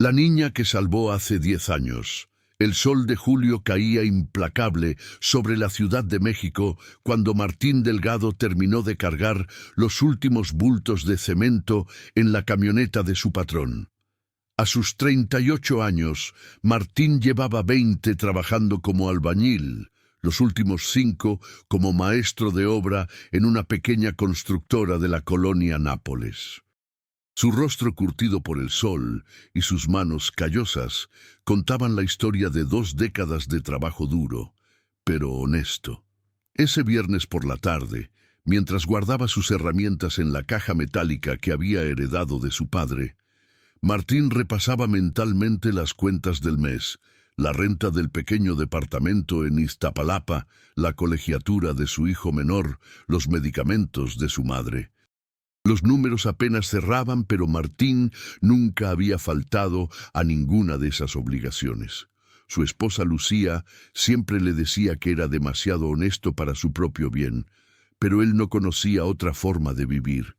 La niña que salvó hace 10 años. El sol de julio caía implacable sobre la Ciudad de México cuando Martín Delgado terminó de cargar los últimos bultos de cemento en la camioneta de su patrón. A sus 38 años, Martín llevaba 20 trabajando como albañil, los últimos 5 como maestro de obra en una pequeña constructora de la colonia Nápoles. Su rostro curtido por el sol y sus manos callosas contaban la historia de 2 décadas de trabajo duro, pero honesto. Ese viernes por la tarde, mientras guardaba sus herramientas en la caja metálica que había heredado de su padre, Martín repasaba mentalmente las cuentas del mes, la renta del pequeño departamento en Iztapalapa, la colegiatura de su hijo menor, los medicamentos de su madre. Los números apenas cerraban, pero Martín nunca había faltado a ninguna de esas obligaciones. Su esposa Lucía siempre le decía que era demasiado honesto para su propio bien, pero él no conocía otra forma de vivir.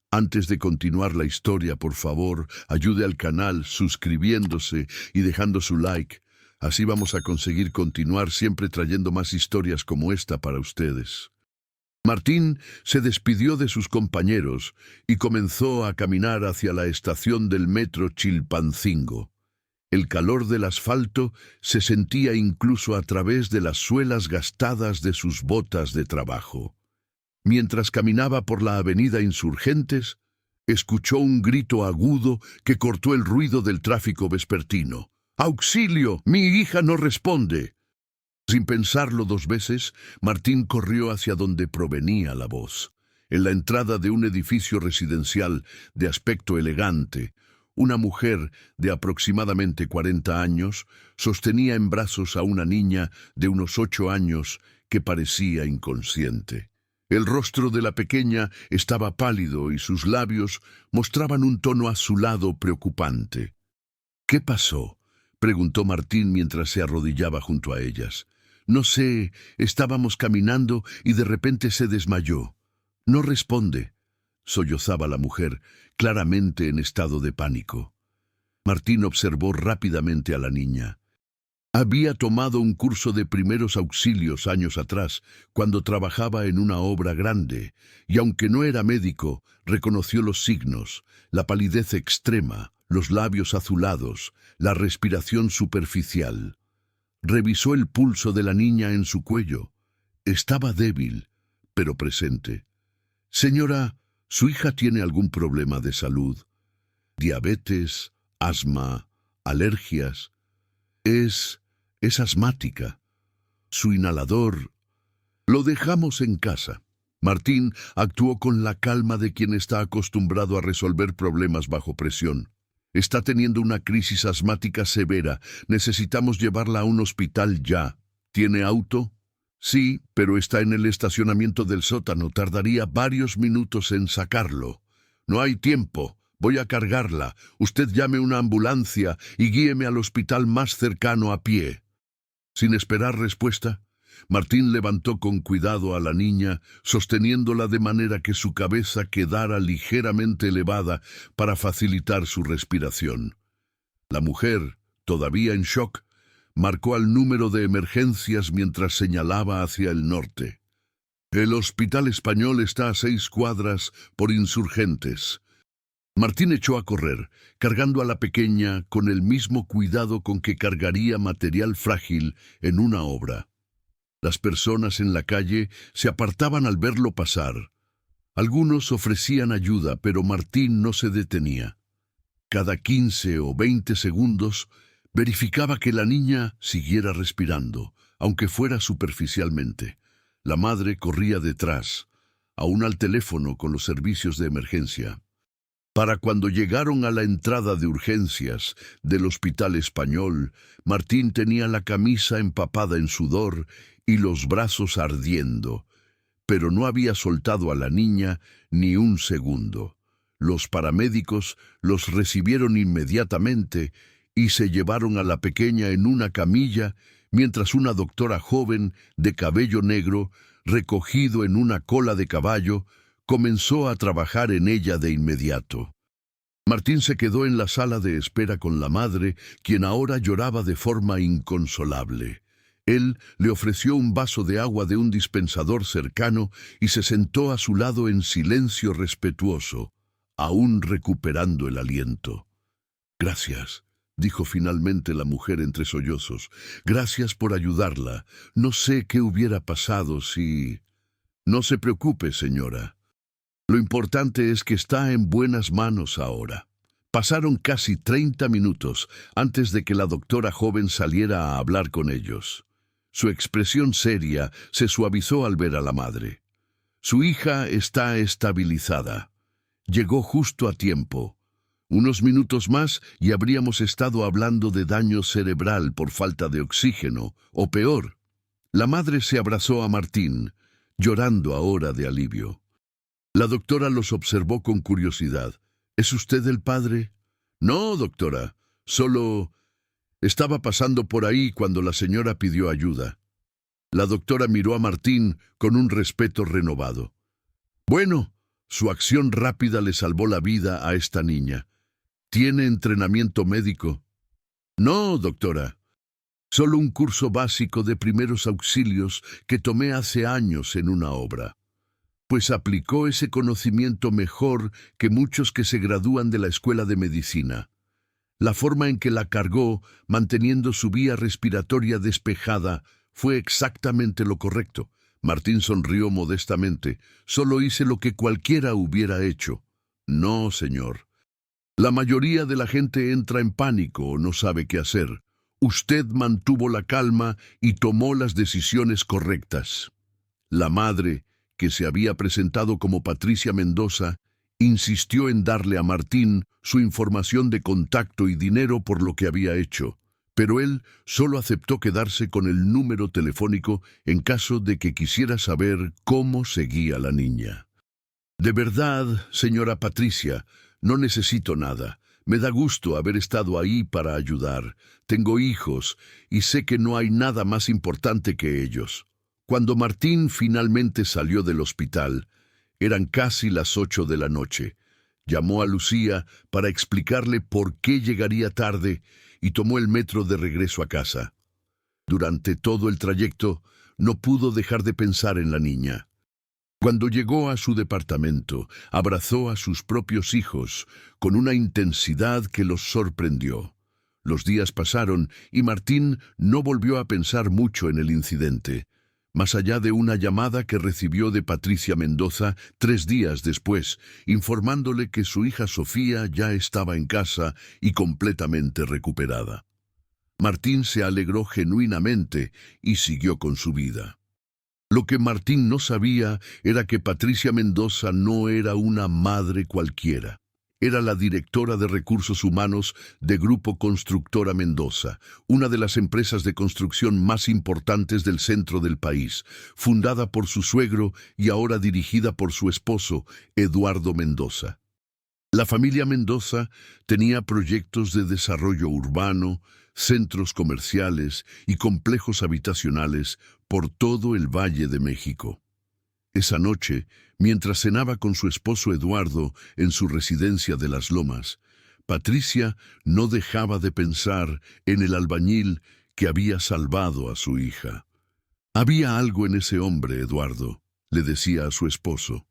Antes de continuar la historia, por favor, ayude al canal suscribiéndose y dejando su like. Así vamos a conseguir continuar siempre trayendo más historias como esta para ustedes. Martín se despidió de sus compañeros y comenzó a caminar hacia la estación del metro Chilpancingo. El calor del asfalto se sentía incluso a través de las suelas gastadas de sus botas de trabajo. Mientras caminaba por la avenida Insurgentes, escuchó un grito agudo que cortó el ruido del tráfico vespertino. ¡Auxilio! ¡Mi hija no responde! Sin pensarlo 2 veces, Martín corrió hacia donde provenía la voz. En la entrada de un edificio residencial de aspecto elegante, una mujer de aproximadamente 40 años sostenía en brazos a una niña de unos 8 años que parecía inconsciente. El rostro de la pequeña estaba pálido y sus labios mostraban un tono azulado preocupante. ¿Qué pasó?, preguntó Martín mientras se arrodillaba junto a ellas. No sé, estábamos caminando y de repente se desmayó. No responde, sollozaba la mujer, claramente en estado de pánico. Martín observó rápidamente a la niña. Había tomado un curso de primeros auxilios años atrás, cuando trabajaba en una obra grande, y aunque no era médico, reconoció los signos, la palidez extrema, los labios azulados, la respiración superficial. Revisó el pulso de la niña en su cuello. Estaba débil, pero presente. Señora, ¿su hija tiene algún problema de salud? ¿Diabetes, asma, alergias? Es asmática. Su inhalador... Lo dejamos en casa. Martín actuó con la calma de quien está acostumbrado a resolver problemas bajo presión. Está teniendo una crisis asmática severa. Necesitamos llevarla a un hospital ya. ¿Tiene auto? Sí, pero está en el estacionamiento del sótano. Tardaría varios minutos en sacarlo. No hay tiempo. Voy a cargarla. Usted llame una ambulancia y guíeme al hospital más cercano a pie. Sin esperar respuesta, Martín levantó con cuidado a la niña, sosteniéndola de manera que su cabeza quedara ligeramente elevada para facilitar su respiración. La mujer, todavía en shock, marcó al número de emergencias mientras señalaba hacia el norte. El Hospital Español está a 6 cuadras por Insurgentes. Martín echó a correr, cargando a la pequeña con el mismo cuidado con que cargaría material frágil en una obra. Las personas en la calle se apartaban al verlo pasar. Algunos ofrecían ayuda, pero Martín no se detenía. Cada 15 o 20 segundos verificaba que la niña siguiera respirando, aunque fuera superficialmente. La madre corría detrás, aún al teléfono con los servicios de emergencia. Para cuando llegaron a la entrada de urgencias del Hospital Español, Martín tenía la camisa empapada en sudor y los brazos ardiendo, pero no había soltado a la niña ni un segundo. Los paramédicos los recibieron inmediatamente y se llevaron a la pequeña en una camilla, mientras una doctora joven de cabello negro, recogido en una cola de caballo, comenzó a trabajar en ella de inmediato. Martín se quedó en la sala de espera con la madre, quien ahora lloraba de forma inconsolable. Él le ofreció un vaso de agua de un dispensador cercano y se sentó a su lado en silencio respetuoso, aún recuperando el aliento. «Gracias», dijo finalmente la mujer entre sollozos. «Gracias por ayudarla. No sé qué hubiera pasado si...» «No se preocupe, señora. Lo importante es que está en buenas manos ahora». Pasaron casi 30 minutos antes de que la doctora joven saliera a hablar con ellos. Su expresión seria se suavizó al ver a la madre. «Su hija está estabilizada. Llegó justo a tiempo. Unos minutos más y habríamos estado hablando de daño cerebral por falta de oxígeno, o peor». La madre se abrazó a Martín, llorando ahora de alivio. La doctora los observó con curiosidad. «¿Es usted el padre?» «No, doctora. Solo estaba pasando por ahí cuando la señora pidió ayuda». La doctora miró a Martín con un respeto renovado. «Bueno, su acción rápida le salvó la vida a esta niña. ¿Tiene entrenamiento médico?» «No, doctora. Solo un curso básico de primeros auxilios que tomé hace años en una obra. Pues aplicó ese conocimiento mejor que muchos que se gradúan de la escuela de medicina. La forma en que la cargó, manteniendo su vía respiratoria despejada, fue exactamente lo correcto». Martín sonrió modestamente. «Solo hice lo que cualquiera hubiera hecho». «No, señor. La mayoría de la gente entra en pánico o no sabe qué hacer. Usted mantuvo la calma y tomó las decisiones correctas». La madre, que se había presentado como Patricia Mendoza, insistió en darle a Martín su información de contacto y dinero por lo que había hecho, pero él solo aceptó quedarse con el número telefónico en caso de que quisiera saber cómo seguía la niña. «De verdad, señora Patricia, no necesito nada. Me da gusto haber estado ahí para ayudar. Tengo hijos y sé que no hay nada más importante que ellos». Cuando Martín finalmente salió del hospital, eran casi las 8 de la noche. Llamó a Lucía para explicarle por qué llegaría tarde y tomó el metro de regreso a casa. Durante todo el trayecto, no pudo dejar de pensar en la niña. Cuando llegó a su departamento, abrazó a sus propios hijos con una intensidad que los sorprendió. Los días pasaron y Martín no volvió a pensar mucho en el incidente, más allá de una llamada que recibió de Patricia Mendoza 3 días después, informándole que su hija Sofía ya estaba en casa y completamente recuperada. Martín se alegró genuinamente y siguió con su vida. Lo que Martín no sabía era que Patricia Mendoza no era una madre cualquiera. Era la directora de recursos humanos de Grupo Constructora Mendoza, una de las empresas de construcción más importantes del centro del país, fundada por su suegro y ahora dirigida por su esposo, Eduardo Mendoza. La familia Mendoza tenía proyectos de desarrollo urbano, centros comerciales y complejos habitacionales por todo el Valle de México. Esa noche, mientras cenaba con su esposo Eduardo en su residencia de Las Lomas, Patricia no dejaba de pensar en el albañil que había salvado a su hija. «Había algo en ese hombre, Eduardo», le decía a su esposo.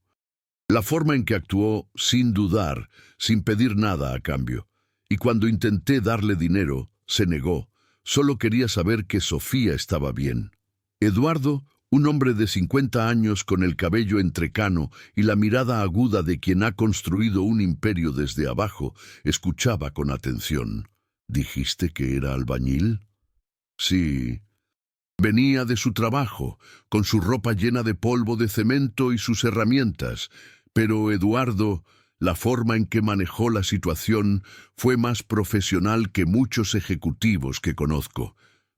La forma en que actuó, sin dudar, sin pedir nada a cambio. Y cuando intenté darle dinero, se negó. Solo quería saber que Sofía estaba bien. Eduardo, un hombre de 50 años con el cabello entrecano y la mirada aguda de quien ha construido un imperio desde abajo, escuchaba con atención. «¿Dijiste que era albañil?» «Sí». Venía de su trabajo, con su ropa llena de polvo de cemento y sus herramientas, pero Eduardo, la forma en que manejó la situación fue más profesional que muchos ejecutivos que conozco.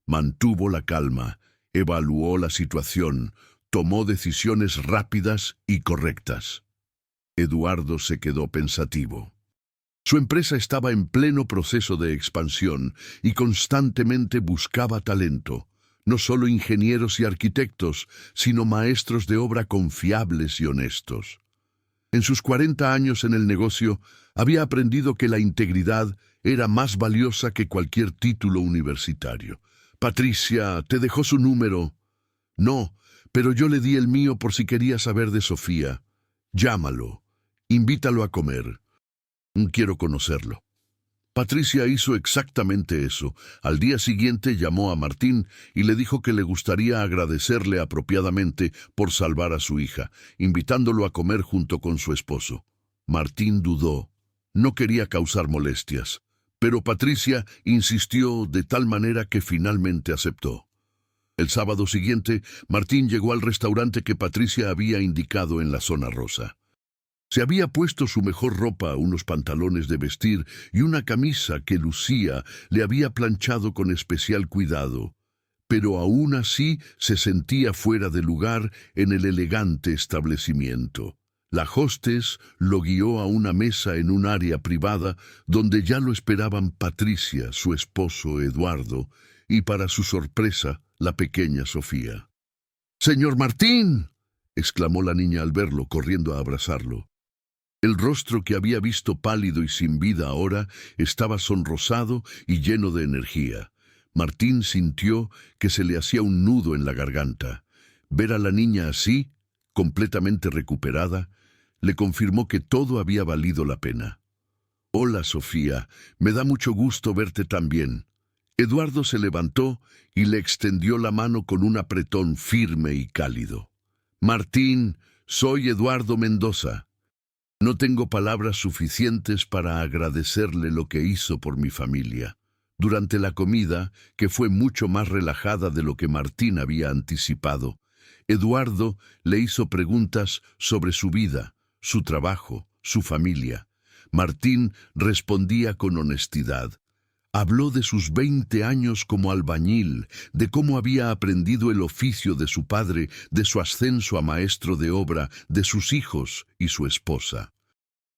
Mantuvo la calma, evaluó la situación, tomó decisiones rápidas y correctas. Eduardo se quedó pensativo. Su empresa estaba en pleno proceso de expansión y constantemente buscaba talento. No solo ingenieros y arquitectos, sino maestros de obra confiables y honestos. En sus 40 años en el negocio, había aprendido que la integridad era más valiosa que cualquier título universitario. Patricia, ¿te dejó su número? No, pero yo le di el mío por si quería saber de Sofía. Llámalo. Invítalo a comer. Quiero conocerlo. Patricia hizo exactamente eso. Al día siguiente llamó a Martín y le dijo que le gustaría agradecerle apropiadamente por salvar a su hija, invitándolo a comer junto con su esposo. Martín dudó. No quería causar molestias, pero Patricia insistió de tal manera que finalmente aceptó. El sábado siguiente, Martín llegó al restaurante que Patricia había indicado en la zona rosa. Se había puesto su mejor ropa, unos pantalones de vestir y una camisa que Lucía le había planchado con especial cuidado, pero aún así se sentía fuera de lugar en el elegante establecimiento. La hostess lo guió a una mesa en un área privada donde ya lo esperaban Patricia, su esposo Eduardo, y para su sorpresa, la pequeña Sofía. «¡Señor Martín!», exclamó la niña al verlo, corriendo a abrazarlo. El rostro que había visto pálido y sin vida ahora estaba sonrosado y lleno de energía. Martín sintió que se le hacía un nudo en la garganta. Ver a la niña así, completamente recuperada, le confirmó que todo había valido la pena. «Hola, Sofía, me da mucho gusto verte tan bien». Eduardo se levantó y le extendió la mano con un apretón firme y cálido. «Martín, soy Eduardo Mendoza. No tengo palabras suficientes para agradecerle lo que hizo por mi familia». Durante la comida, que fue mucho más relajada de lo que Martín había anticipado, Eduardo le hizo preguntas sobre su vida, su trabajo, su familia. Martín respondía con honestidad. Habló de sus 20 años como albañil, de cómo había aprendido el oficio de su padre, de su ascenso a maestro de obra, de sus hijos y su esposa.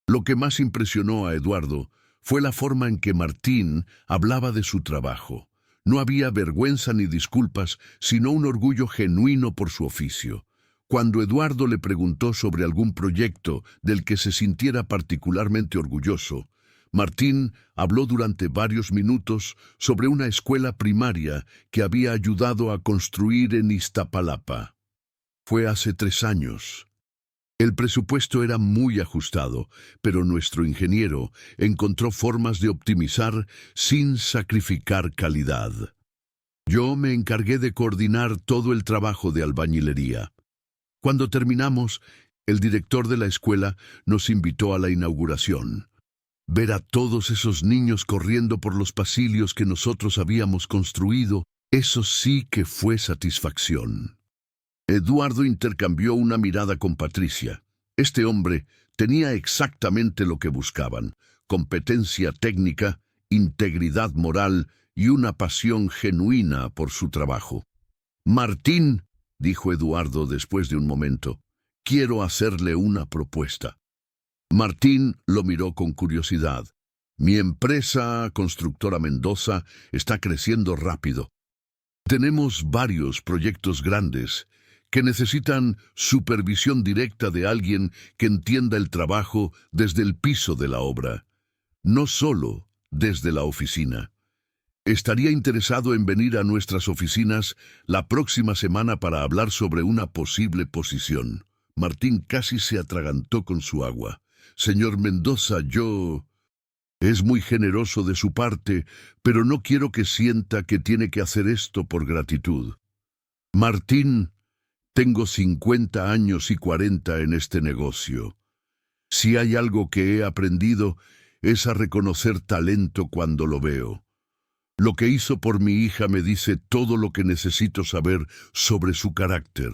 Lo que más impresionó a Eduardo fue la forma en que Martín hablaba de su trabajo. No había vergüenza ni disculpas, sino un orgullo genuino por su oficio. Cuando Eduardo le preguntó sobre algún proyecto del que se sintiera particularmente orgulloso, Martín habló durante varios minutos sobre una escuela primaria que había ayudado a construir en Iztapalapa. Fue hace 3 años. El presupuesto era muy ajustado, pero nuestro ingeniero encontró formas de optimizar sin sacrificar calidad. Yo me encargué de coordinar todo el trabajo de albañilería. Cuando terminamos, el director de la escuela nos invitó a la inauguración. Ver a todos esos niños corriendo por los pasillos que nosotros habíamos construido, eso sí que fue satisfacción. Eduardo intercambió una mirada con Patricia. Este hombre tenía exactamente lo que buscaban: competencia técnica, integridad moral y una pasión genuina por su trabajo. «Martín», dijo Eduardo después de un momento, «quiero hacerle una propuesta». Martín lo miró con curiosidad. «Mi empresa, Constructora Mendoza, está creciendo rápido. Tenemos varios proyectos grandes que necesitan supervisión directa de alguien que entienda el trabajo desde el piso de la obra, no solo desde la oficina. Estaría interesado en venir a nuestras oficinas la próxima semana para hablar sobre una posible posición». Martín casi se atragantó con su agua. «Señor Mendoza, Es muy generoso de su parte, pero no quiero que sienta que tiene que hacer esto por gratitud. Martín, tengo 50 años y 40 en este negocio. Si hay algo que he aprendido, es a reconocer talento cuando lo veo. Lo que hizo por mi hija me dice todo lo que necesito saber sobre su carácter.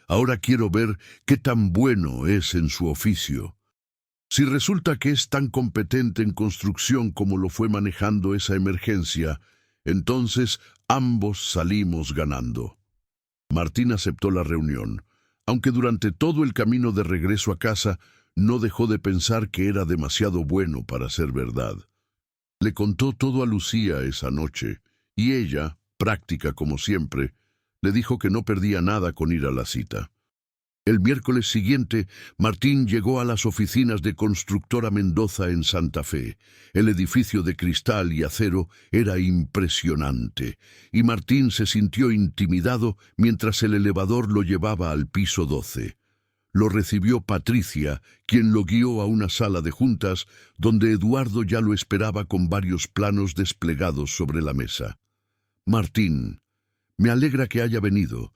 Ahora quiero ver qué tan bueno es en su oficio. Si resulta que es tan competente en construcción como lo fue manejando esa emergencia, entonces ambos salimos ganando». Martín aceptó la reunión, aunque durante todo el camino de regreso a casa no dejó de pensar que era demasiado bueno para ser verdad. Le contó todo a Lucía esa noche, y ella, práctica como siempre, le dijo que no perdía nada con ir a la cita. El miércoles siguiente, Martín llegó a las oficinas de Constructora Mendoza en Santa Fe. El edificio de cristal y acero era impresionante, y Martín se sintió intimidado mientras el elevador lo llevaba al piso 12. Lo recibió Patricia, quien lo guió a una sala de juntas, donde Eduardo ya lo esperaba con varios planos desplegados sobre la mesa. «Martín, me alegra que haya venido.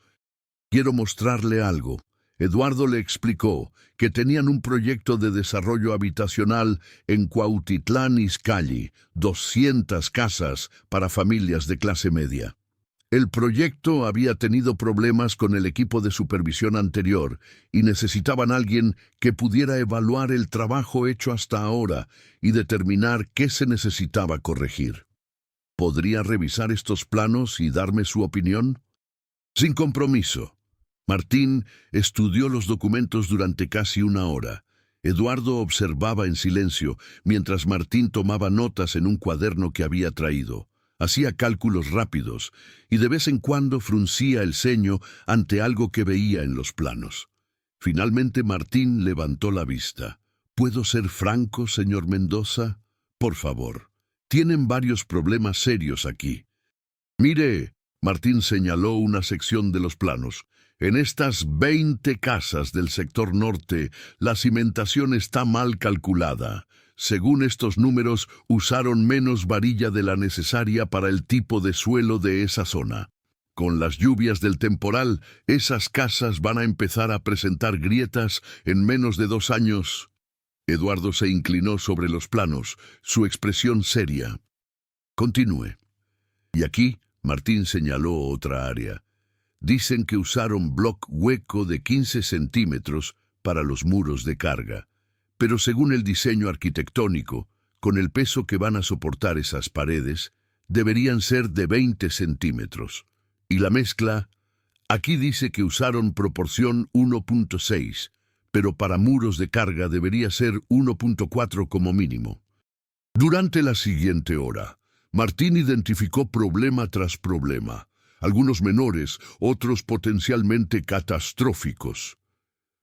Quiero mostrarle algo». Eduardo le explicó que tenían un proyecto de desarrollo habitacional en Cuautitlán Izcalli, 200 casas para familias de clase media. El proyecto había tenido problemas con el equipo de supervisión anterior y necesitaban a alguien que pudiera evaluar el trabajo hecho hasta ahora y determinar qué se necesitaba corregir. ¿Podría revisar estos planos y darme su opinión? Sin compromiso. Martín estudió los documentos durante casi una hora. Eduardo observaba en silencio, mientras Martín tomaba notas en un cuaderno que había traído. Hacía cálculos rápidos, y de vez en cuando fruncía el ceño ante algo que veía en los planos. Finalmente Martín levantó la vista. ¿Puedo ser franco, señor Mendoza? Por favor. Tienen varios problemas serios aquí. Mire, Martín señaló una sección de los planos. En estas 20 casas del sector norte, la cimentación está mal calculada. Según estos números, usaron menos varilla de la necesaria para el tipo de suelo de esa zona. Con las lluvias del temporal, esas casas van a empezar a presentar grietas en menos de 2 años. Eduardo se inclinó sobre los planos, su expresión seria. Continúe. Y aquí, Martín señaló otra área. Dicen que usaron bloc hueco de 15 centímetros para los muros de carga. Pero según el diseño arquitectónico, con el peso que van a soportar esas paredes, deberían ser de 20 centímetros. Y la mezcla, aquí dice que usaron proporción 1.6, pero para muros de carga debería ser 1.4 como mínimo. Durante la siguiente hora, Martín identificó problema tras problema. Algunos menores, otros potencialmente catastróficos.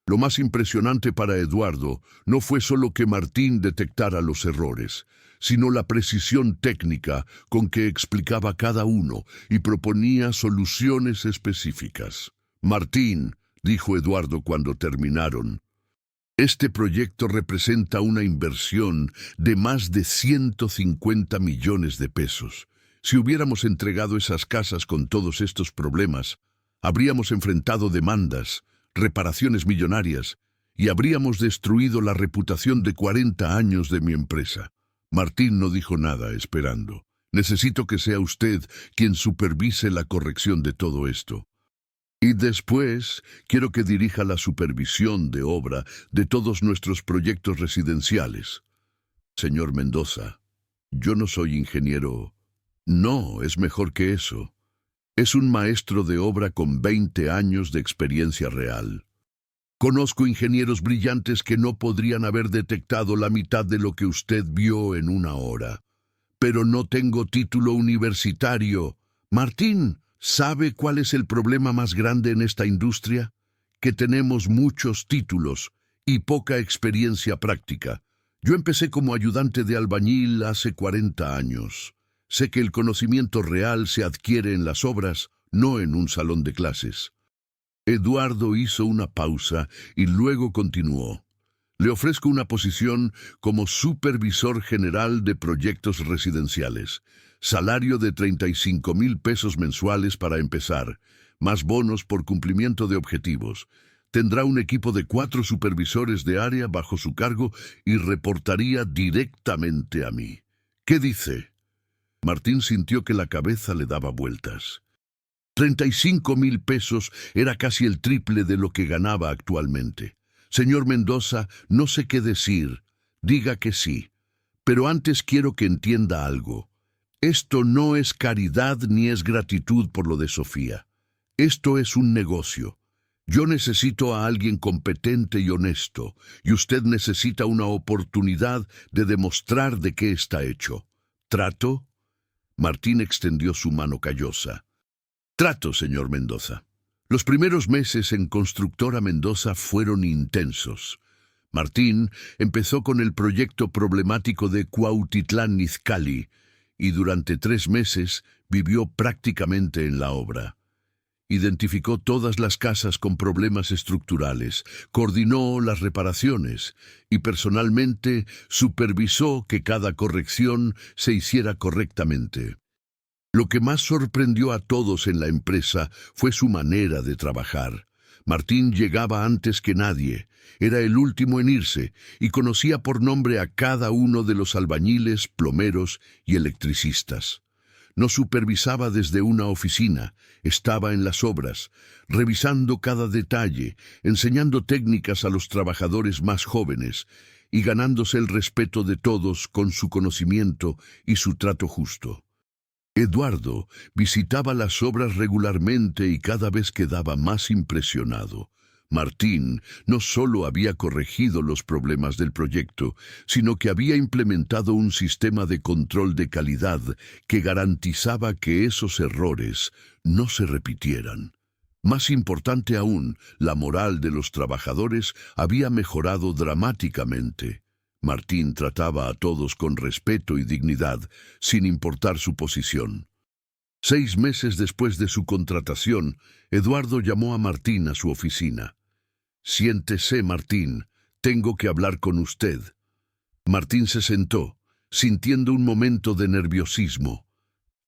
Lo más impresionante para Eduardo no fue solo que Martín detectara los errores, sino la precisión técnica con que explicaba cada uno y proponía soluciones específicas. «Martín», dijo Eduardo cuando terminaron, «este proyecto representa una inversión de más de 150 millones de pesos. Si hubiéramos entregado esas casas con todos estos problemas, habríamos enfrentado demandas, reparaciones millonarias y habríamos destruido la reputación de 40 años de mi empresa». Martín no dijo nada, esperando. «Necesito que sea usted quien supervise la corrección de todo esto. Y después quiero que dirija la supervisión de obra de todos nuestros proyectos residenciales. Señor Mendoza, yo no soy ingeniero». «No, es mejor que eso. Es un maestro de obra con 20 años de experiencia real. Conozco ingenieros brillantes que no podrían haber detectado la mitad de lo que usted vio en una hora. Pero no tengo título universitario. Martín, ¿sabe cuál es el problema más grande en esta industria? Que tenemos muchos títulos y poca experiencia práctica. Yo empecé como ayudante de albañil hace 40 años. Sé que el conocimiento real se adquiere en las obras, no en un salón de clases». Eduardo hizo una pausa y luego continuó. «Le ofrezco una posición como supervisor general de proyectos residenciales. Salario de 35,000 pesos mensuales para empezar, más bonos por cumplimiento de objetivos. Tendrá un equipo de 4 supervisores de área bajo su cargo y reportaría directamente a mí. ¿Qué dice?» Martín sintió que la cabeza le daba vueltas. 35,000 pesos era casi el triple de lo que ganaba actualmente. «Señor Mendoza, no sé qué decir. Diga que sí. Pero antes quiero que entienda algo. Esto no es caridad ni es gratitud por lo de Sofía. Esto es un negocio. Yo necesito a alguien competente y honesto, y usted necesita una oportunidad de demostrar de qué está hecho. ¿Trato?» Martín extendió su mano callosa. «Trato, señor Mendoza. Los primeros meses en Constructora Mendoza fueron intensos. Martín empezó con el proyecto problemático de Cuautitlán Izcalli y durante 3 meses vivió prácticamente en la obra. Identificó todas las casas con problemas estructurales, coordinó las reparaciones y personalmente supervisó que cada corrección se hiciera correctamente. Lo que más sorprendió a todos en la empresa fue su manera de trabajar. Martín llegaba antes que nadie, era el último en irse y conocía por nombre a cada uno de los albañiles, plomeros y electricistas. No supervisaba desde una oficina, estaba en las obras, revisando cada detalle, enseñando técnicas a los trabajadores más jóvenes y ganándose el respeto de todos con su conocimiento y su trato justo. Eduardo visitaba las obras regularmente y cada vez quedaba más impresionado. Martín no solo había corregido los problemas del proyecto, sino que había implementado un sistema de control de calidad que garantizaba que esos errores no se repitieran. Más importante aún, la moral de los trabajadores había mejorado dramáticamente. Martín trataba a todos con respeto y dignidad, sin importar su posición. 6 meses después de su contratación, Eduardo llamó a Martín a su oficina. «Siéntese, Martín, tengo que hablar con usted». Martín se sentó, sintiendo un momento de nerviosismo.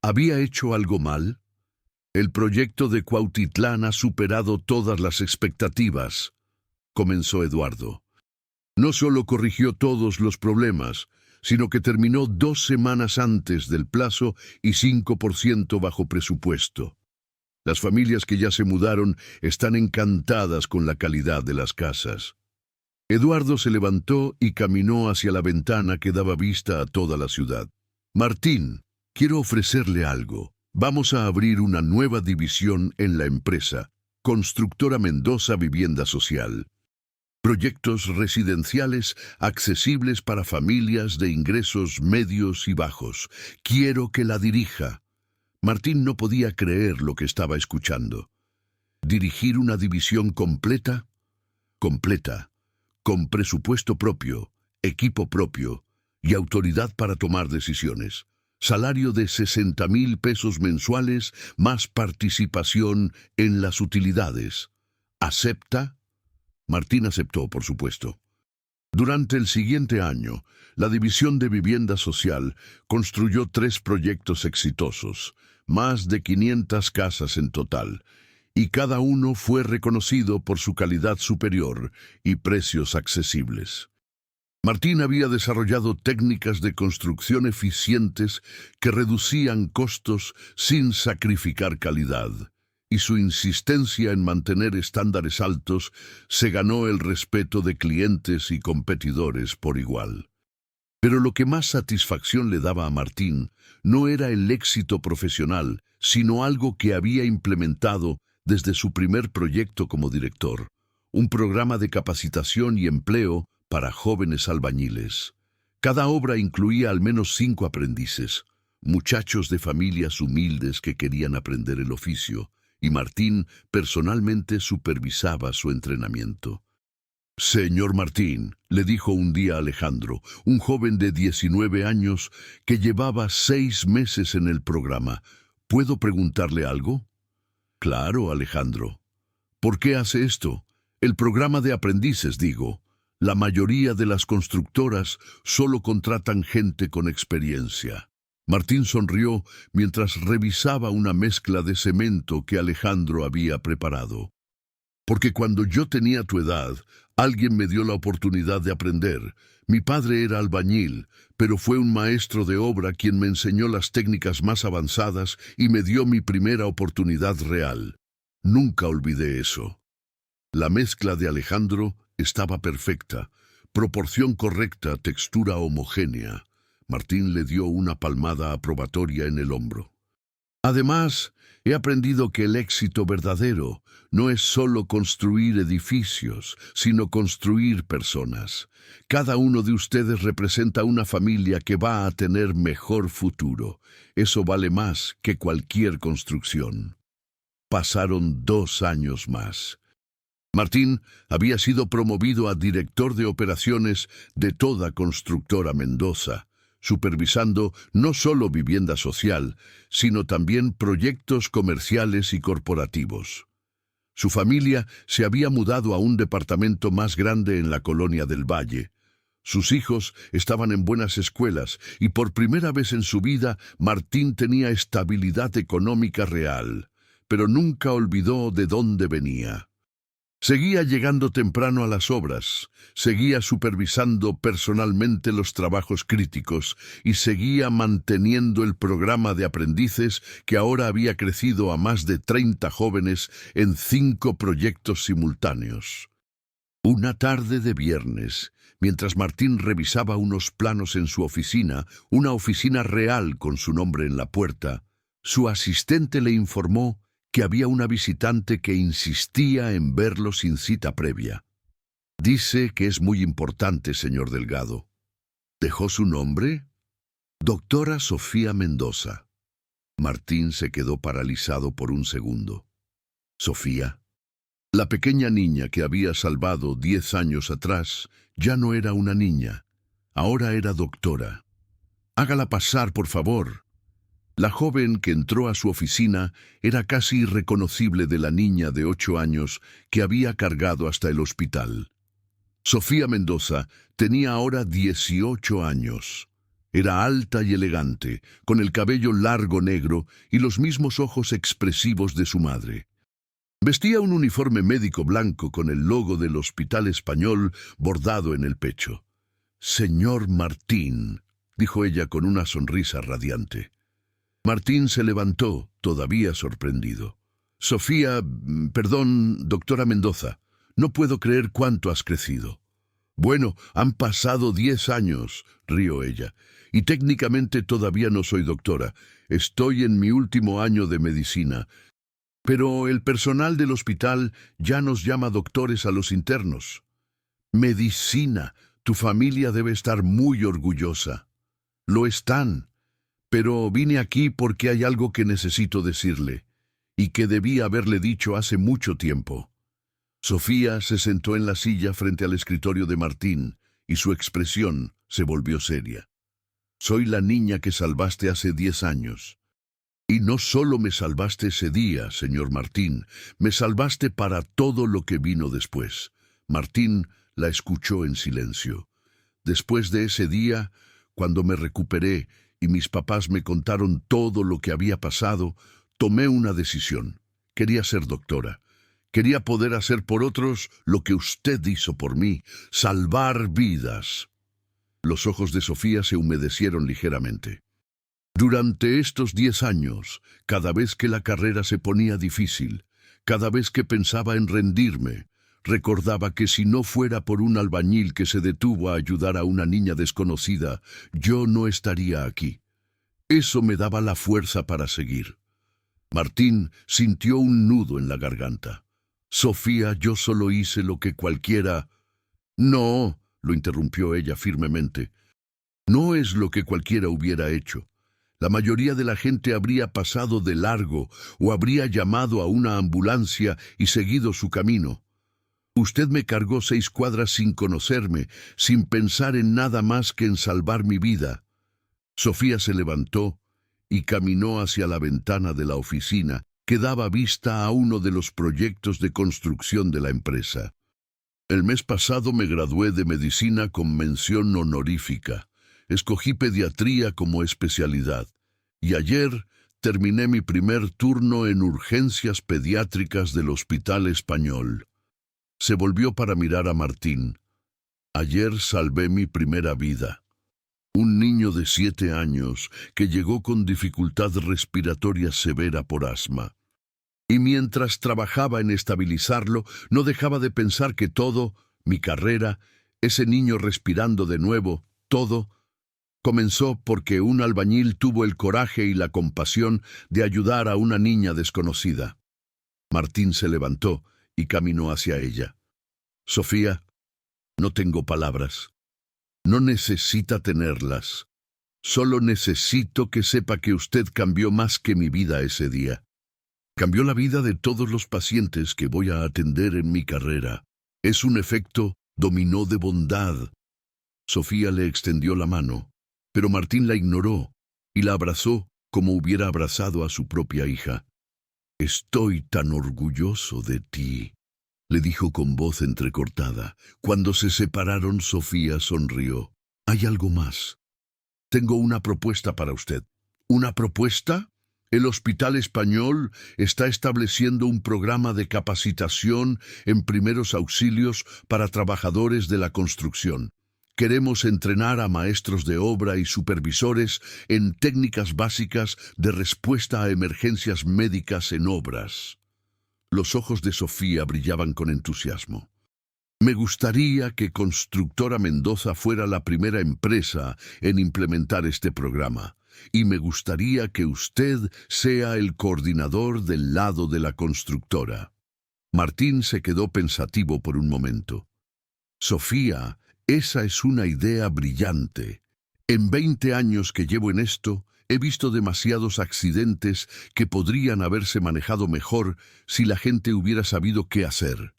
¿Había hecho algo mal? «El proyecto de Cuautitlán ha superado todas las expectativas», comenzó Eduardo. No solo corrigió todos los problemas, sino que terminó 2 semanas antes del plazo y 5% bajo presupuesto. Las familias que ya se mudaron están encantadas con la calidad de las casas. Eduardo se levantó y caminó hacia la ventana que daba vista a toda la ciudad. «Martín, quiero ofrecerle algo. Vamos a abrir una nueva división en la empresa, Constructora Mendoza Vivienda Social. Proyectos residenciales accesibles para familias de ingresos medios y bajos. Quiero que la dirija». Martín no podía creer lo que estaba escuchando. ¿Dirigir una división completa? Completa, con presupuesto propio, equipo propio y autoridad para tomar decisiones. Salario de 60,000 pesos mensuales más participación en las utilidades. ¿Acepta? Martín aceptó, por supuesto. Durante el siguiente año, la División de Vivienda Social construyó 3 proyectos exitosos, más de 500 casas en total, y cada uno fue reconocido por su calidad superior y precios accesibles. Martín había desarrollado técnicas de construcción eficientes que reducían costos sin sacrificar calidad, y su insistencia en mantener estándares altos se ganó el respeto de clientes y competidores por igual. Pero lo que más satisfacción le daba a Martín no era el éxito profesional, sino algo que había implementado desde su primer proyecto como director, un programa de capacitación y empleo para jóvenes albañiles. Cada obra incluía al menos 5 aprendices, muchachos de familias humildes que querían aprender el oficio, y Martín personalmente supervisaba su entrenamiento. «Señor Martín», le dijo un día Alejandro, un joven de 19 años que llevaba 6 meses en el programa, «¿puedo preguntarle algo?» «Claro, Alejandro». «¿Por qué hace esto?» «El programa de aprendices, digo. La mayoría de las constructoras solo contratan gente con experiencia». Martín sonrió mientras revisaba una mezcla de cemento que Alejandro había preparado. «Porque cuando yo tenía tu edad, alguien me dio la oportunidad de aprender. Mi padre era albañil, pero fue un maestro de obra quien me enseñó las técnicas más avanzadas y me dio mi primera oportunidad real. Nunca olvidé eso». La mezcla de Alejandro estaba perfecta, proporción correcta, textura homogénea. Martín le dio una palmada aprobatoria en el hombro. «Además, he aprendido que el éxito verdadero no es solo construir edificios, sino construir personas. Cada uno de ustedes representa una familia que va a tener mejor futuro. Eso vale más que cualquier construcción». Pasaron 2 años más. Martín había sido promovido a director de operaciones de toda Constructora Mendoza, supervisando no solo vivienda social, sino también proyectos comerciales y corporativos. Su familia se había mudado a un departamento más grande en la colonia del Valle. Sus hijos estaban en buenas escuelas y por primera vez en su vida Martín tenía estabilidad económica real, pero nunca olvidó de dónde venía. Seguía llegando temprano a las obras, seguía supervisando personalmente los trabajos críticos y seguía manteniendo el programa de aprendices que ahora había crecido a más de 30 jóvenes en 5 proyectos simultáneos. Una tarde de viernes, mientras Martín revisaba unos planos en su oficina, una oficina real con su nombre en la puerta, su asistente le informó que había una visitante que insistía en verlo sin cita previa. Dice que es muy importante, señor Delgado. ¿Dejó su nombre? Doctora Sofía Mendoza. Martín se quedó paralizado por un segundo. ¿Sofía? La pequeña niña que había salvado 10 años atrás ya no era una niña, ahora era doctora. Hágala pasar, por favor. La joven que entró a su oficina era casi irreconocible de la niña de 8 años que había cargado hasta el hospital. Sofía Mendoza tenía ahora 18 años. Era alta y elegante, con el cabello largo negro y los mismos ojos expresivos de su madre. Vestía un uniforme médico blanco con el logo del Hospital Español bordado en el pecho. «Señor Martín», dijo ella con una sonrisa radiante. Martín se levantó, todavía sorprendido. «Sofía, perdón, doctora Mendoza, no puedo creer cuánto has crecido». «Bueno, han pasado 10 años», rió ella, «y técnicamente todavía no soy doctora. Estoy en mi último año de medicina. Pero el personal del hospital ya nos llama doctores a los internos». «Medicina, tu familia debe estar muy orgullosa». «Lo están. Pero vine aquí porque hay algo que necesito decirle, y que debí haberle dicho hace mucho tiempo». Sofía se sentó en la silla frente al escritorio de Martín, y su expresión se volvió seria. «Soy la niña que salvaste hace 10 años. Y no solo me salvaste ese día, señor Martín, me salvaste para todo lo que vino después». Martín la escuchó en silencio. «Después de ese día, cuando me recuperé y mis papás me contaron todo lo que había pasado, tomé una decisión. Quería ser doctora. Quería poder hacer por otros lo que usted hizo por mí, salvar vidas». Los ojos de Sofía se humedecieron ligeramente. «Durante estos 10 años, cada vez que la carrera se ponía difícil, cada vez que pensaba en rendirme, recordaba que si no fuera por un albañil que se detuvo a ayudar a una niña desconocida, yo no estaría aquí. Eso me daba la fuerza para seguir». Martín sintió un nudo en la garganta. «Sofía, yo solo hice lo que cualquiera...» «No», lo interrumpió ella firmemente. «No es lo que cualquiera hubiera hecho. La mayoría de la gente habría pasado de largo o habría llamado a una ambulancia y seguido su camino. Usted me cargó 6 cuadras sin conocerme, sin pensar en nada más que en salvar mi vida». Sofía se levantó y caminó hacia la ventana de la oficina que daba vista a uno de los proyectos de construcción de la empresa. «El mes pasado me gradué de medicina con mención honorífica. Escogí pediatría como especialidad. Y ayer terminé mi primer turno en urgencias pediátricas del Hospital Español». Se volvió para mirar a Martín. «Ayer salvé mi primera vida. Un niño de 7 años que llegó con dificultad respiratoria severa por asma. Y mientras trabajaba en estabilizarlo, no dejaba de pensar que todo, mi carrera, ese niño respirando de nuevo, todo, comenzó porque un albañil tuvo el coraje y la compasión de ayudar a una niña desconocida». Martín se levantó y caminó hacia ella. «Sofía, no tengo palabras. No necesita tenerlas. Solo necesito que sepa que usted cambió más que mi vida ese día. Cambió la vida de todos los pacientes que voy a atender en mi carrera. Es un efecto dominó de bondad. Sofía le extendió la mano, pero Martín la ignoró y la abrazó como hubiera abrazado a su propia hija. «Estoy tan orgulloso de ti», le dijo con voz entrecortada. Cuando se separaron, Sofía sonrió. «Hay algo más. Tengo una propuesta para usted». «¿Una propuesta?» El Hospital Español está estableciendo un programa de capacitación en primeros auxilios para trabajadores de la construcción. Queremos entrenar a maestros de obra y supervisores en técnicas básicas de respuesta a emergencias médicas en obras. Los ojos de Sofía brillaban con entusiasmo. Me gustaría que Constructora Mendoza fuera la primera empresa en implementar este programa. Y me gustaría que usted sea el coordinador del lado de la constructora. Martín se quedó pensativo por un momento. Sofía, esa es una idea brillante. En 20 años que llevo en esto, he visto demasiados accidentes que podrían haberse manejado mejor si la gente hubiera sabido qué hacer.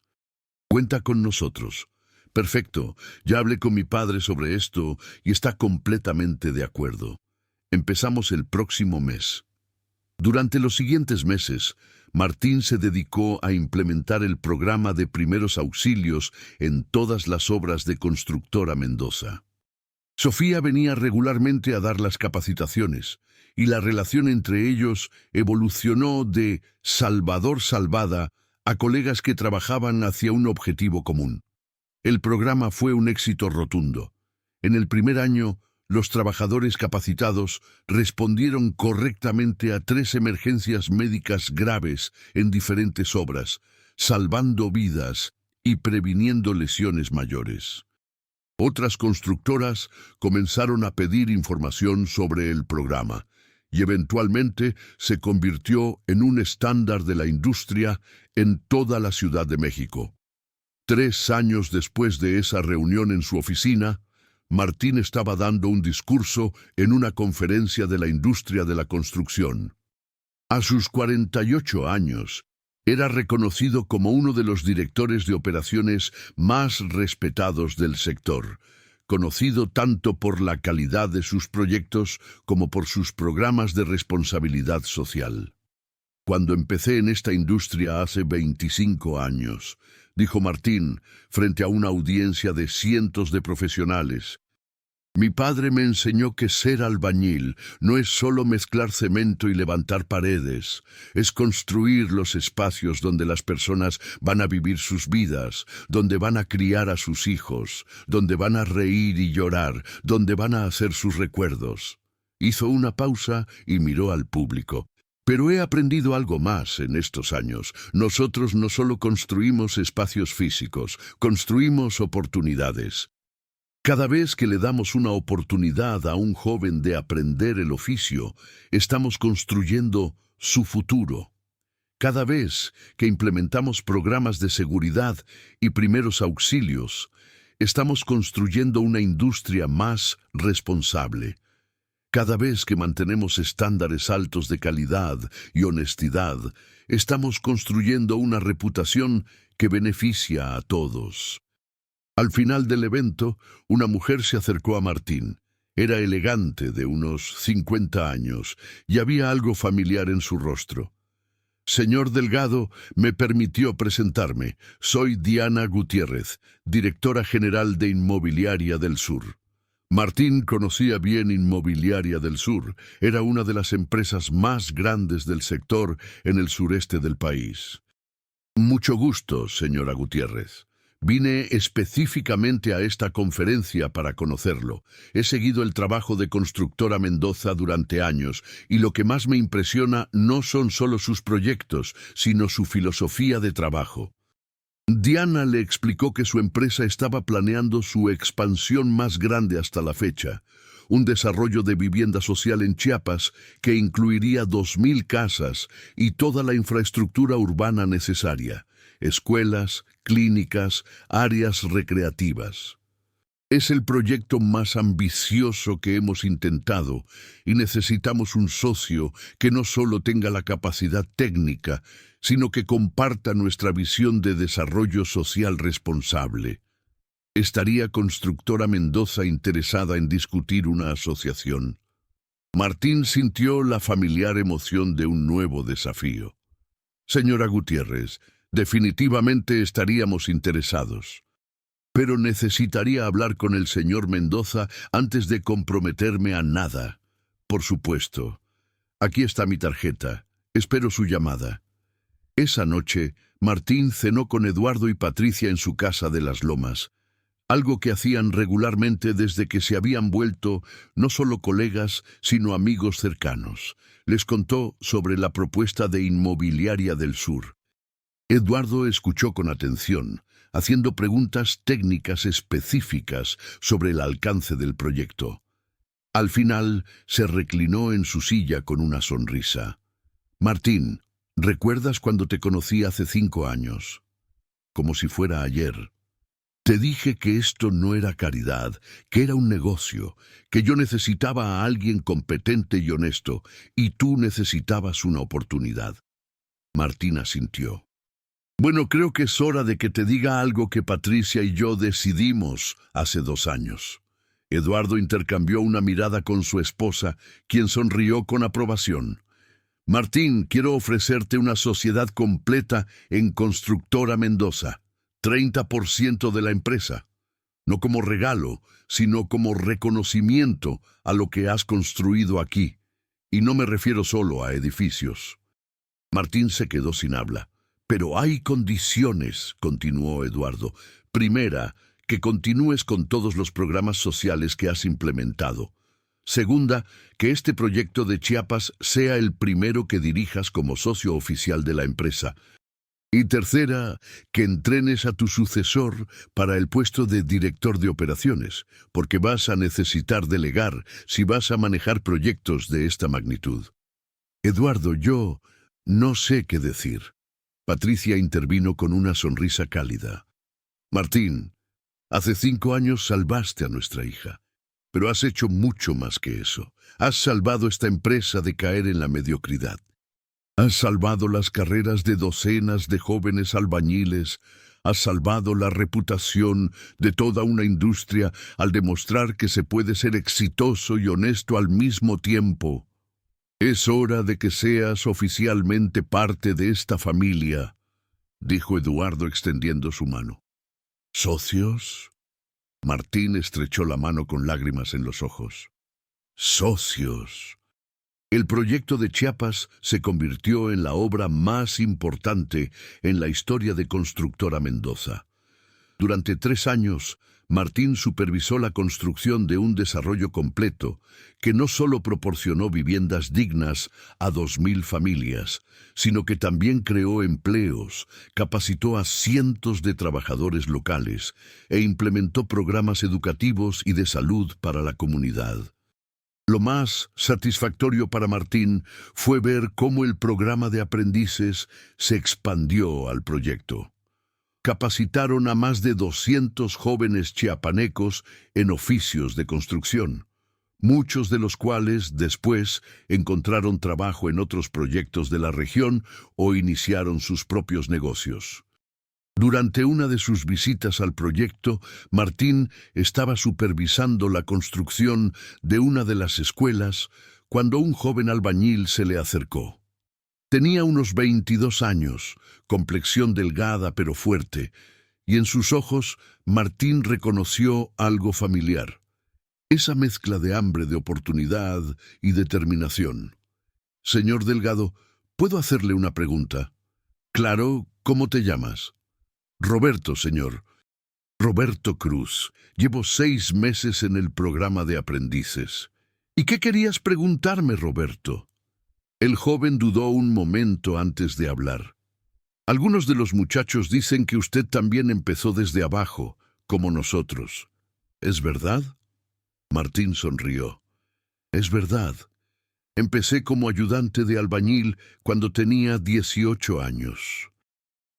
Cuenta con nosotros. Perfecto, ya hablé con mi padre sobre esto y está completamente de acuerdo. Empezamos el próximo mes. Durante los siguientes meses, Martín se dedicó a implementar el programa de primeros auxilios en todas las obras de Constructora Mendoza. Sofía venía regularmente a dar las capacitaciones, y la relación entre ellos evolucionó de salvador-salvada a colegas que trabajaban hacia un objetivo común. El programa fue un éxito rotundo. En el primer año, los trabajadores capacitados respondieron correctamente a 3 emergencias médicas graves en diferentes obras, salvando vidas y previniendo lesiones mayores. Otras constructoras comenzaron a pedir información sobre el programa y eventualmente se convirtió en un estándar de la industria en toda la Ciudad de México. 3 años después de esa reunión en su oficina, Martín estaba dando un discurso en una conferencia de la industria de la construcción. A sus 48 años, era reconocido como uno de los directores de operaciones más respetados del sector, conocido tanto por la calidad de sus proyectos como por sus programas de responsabilidad social. Cuando empecé en esta industria hace 25 años, dijo Martín, frente a una audiencia de cientos de profesionales, mi padre me enseñó que ser albañil no es solo mezclar cemento y levantar paredes, es construir los espacios donde las personas van a vivir sus vidas, donde van a criar a sus hijos, donde van a reír y llorar, donde van a hacer sus recuerdos. Hizo una pausa y miró al público. Pero he aprendido algo más en estos años. Nosotros no solo construimos espacios físicos, construimos oportunidades. Cada vez que le damos una oportunidad a un joven de aprender el oficio, estamos construyendo su futuro. Cada vez que implementamos programas de seguridad y primeros auxilios, estamos construyendo una industria más responsable. Cada vez que mantenemos estándares altos de calidad y honestidad, estamos construyendo una reputación que beneficia a todos. Al final del evento, una mujer se acercó a Martín. Era elegante, de unos 50 años, y había algo familiar en su rostro. Señor Delgado, me permitió presentarme. Soy Diana Gutiérrez, directora general de Inmobiliaria del Sur. Martín conocía bien Inmobiliaria del Sur. Era una de las empresas más grandes del sector en el sureste del país. Mucho gusto, señora Gutiérrez. Vine específicamente a esta conferencia para conocerlo. He seguido el trabajo de Constructora Mendoza durante años y lo que más me impresiona no son solo sus proyectos, sino su filosofía de trabajo. Diana le explicó que su empresa estaba planeando su expansión más grande hasta la fecha, un desarrollo de vivienda social en Chiapas que incluiría 2,000 casas y toda la infraestructura urbana necesaria, escuelas, clínicas, áreas recreativas. Es el proyecto más ambicioso que hemos intentado y necesitamos un socio que no solo tenga la capacidad técnica, sino que comparta nuestra visión de desarrollo social responsable. ¿Estaría Constructora Mendoza interesada en discutir una asociación? Martín sintió la familiar emoción de un nuevo desafío. Señora Gutiérrez, definitivamente estaríamos interesados. Pero necesitaría hablar con el señor Mendoza antes de comprometerme a nada. Por supuesto. Aquí está mi tarjeta. Espero su llamada. Esa noche, Martín cenó con Eduardo y Patricia en su casa de Las Lomas, algo que hacían regularmente desde que se habían vuelto no solo colegas, sino amigos cercanos. Les contó sobre la propuesta de Inmobiliaria del Sur. Eduardo escuchó con atención, haciendo preguntas técnicas específicas sobre el alcance del proyecto. Al final, se reclinó en su silla con una sonrisa. Martín, ¿recuerdas cuando te conocí hace 5 años? Como si fuera ayer. Te dije que esto no era caridad, que era un negocio, que yo necesitaba a alguien competente y honesto, y tú necesitabas una oportunidad. Martín asintió. Bueno, creo que es hora de que te diga algo que Patricia y yo decidimos hace 2 años. Eduardo intercambió una mirada con su esposa, quien sonrió con aprobación. Martín, quiero ofrecerte una sociedad completa en Constructora Mendoza, 30% de la empresa. No como regalo, sino como reconocimiento a lo que has construido aquí. Y no me refiero solo a edificios. Martín se quedó sin habla. Pero hay condiciones, continuó Eduardo. Primera, que continúes con todos los programas sociales que has implementado. Segunda, que este proyecto de Chiapas sea el primero que dirijas como socio oficial de la empresa. Y tercera, que entrenes a tu sucesor para el puesto de director de operaciones, porque vas a necesitar delegar si vas a manejar proyectos de esta magnitud. Eduardo, yo no sé qué decir. Patricia intervino con una sonrisa cálida. Martín, hace 5 años salvaste a nuestra hija, pero has hecho mucho más que eso. Has salvado esta empresa de caer en la mediocridad. Has salvado las carreras de docenas de jóvenes albañiles. Has salvado la reputación de toda una industria al demostrar que se puede ser exitoso y honesto al mismo tiempo. Es hora de que seas oficialmente parte de esta familia, dijo Eduardo extendiendo su mano. ¿Socios? Martín estrechó la mano con lágrimas en los ojos. ¡Socios! El proyecto de Chiapas se convirtió en la obra más importante en la historia de Constructora Mendoza. Durante 3 años, Martín supervisó la construcción de un desarrollo completo que no solo proporcionó viviendas dignas a 2.000 familias, sino que también creó empleos, capacitó a cientos de trabajadores locales e implementó programas educativos y de salud para la comunidad. Lo más satisfactorio para Martín fue ver cómo el programa de aprendices se expandió al proyecto. Capacitaron a más de 200 jóvenes chiapanecos en oficios de construcción, muchos de los cuales después encontraron trabajo en otros proyectos de la región o iniciaron sus propios negocios. Durante una de sus visitas al proyecto, Martín estaba supervisando la construcción de una de las escuelas cuando un joven albañil se le acercó. Tenía unos 22 años, complexión delgada pero fuerte, y en sus ojos Martín reconoció algo familiar. Esa mezcla de hambre de oportunidad y determinación. Señor Delgado, ¿puedo hacerle una pregunta? Claro, ¿cómo te llamas? Roberto, señor. Roberto Cruz. Llevo 6 meses en el programa de aprendices. ¿Y qué querías preguntarme, Roberto? El joven dudó un momento antes de hablar. Algunos de los muchachos dicen que usted también empezó desde abajo, como nosotros. ¿Es verdad? Martín sonrió. Es verdad. Empecé como ayudante de albañil cuando tenía 18 años.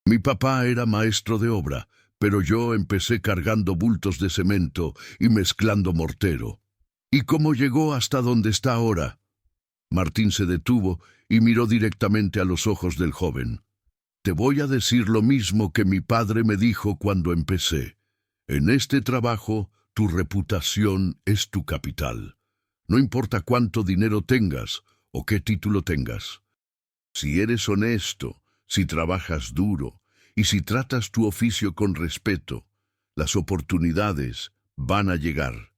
Mi papá era maestro de obra, pero yo empecé cargando bultos de cemento y mezclando mortero. ¿Y cómo llegó hasta donde está ahora? Martín se detuvo y miró directamente a los ojos del joven. Te voy a decir lo mismo que mi padre me dijo cuando empecé. En este trabajo, tu reputación es tu capital. No importa cuánto dinero tengas o qué título tengas. Si eres honesto, si trabajas duro y si tratas tu oficio con respeto, las oportunidades van a llegar.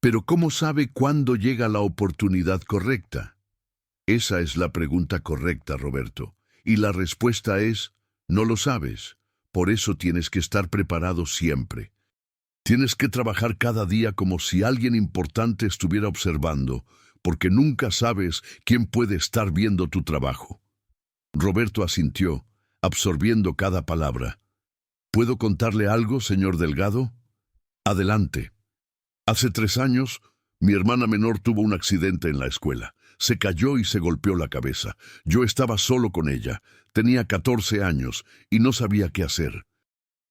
Pero ¿cómo sabe cuándo llega la oportunidad correcta? Esa es la pregunta correcta, Roberto. Y la respuesta es, no lo sabes. Por eso tienes que estar preparado siempre. Tienes que trabajar cada día como si alguien importante estuviera observando, porque nunca sabes quién puede estar viendo tu trabajo. Roberto asintió, absorbiendo cada palabra. ¿Puedo contarle algo, señor Delgado? Adelante. Hace 3 años, mi hermana menor tuvo un accidente en la escuela. Se cayó y se golpeó la cabeza. Yo estaba solo con ella. Tenía 14 años y no sabía qué hacer.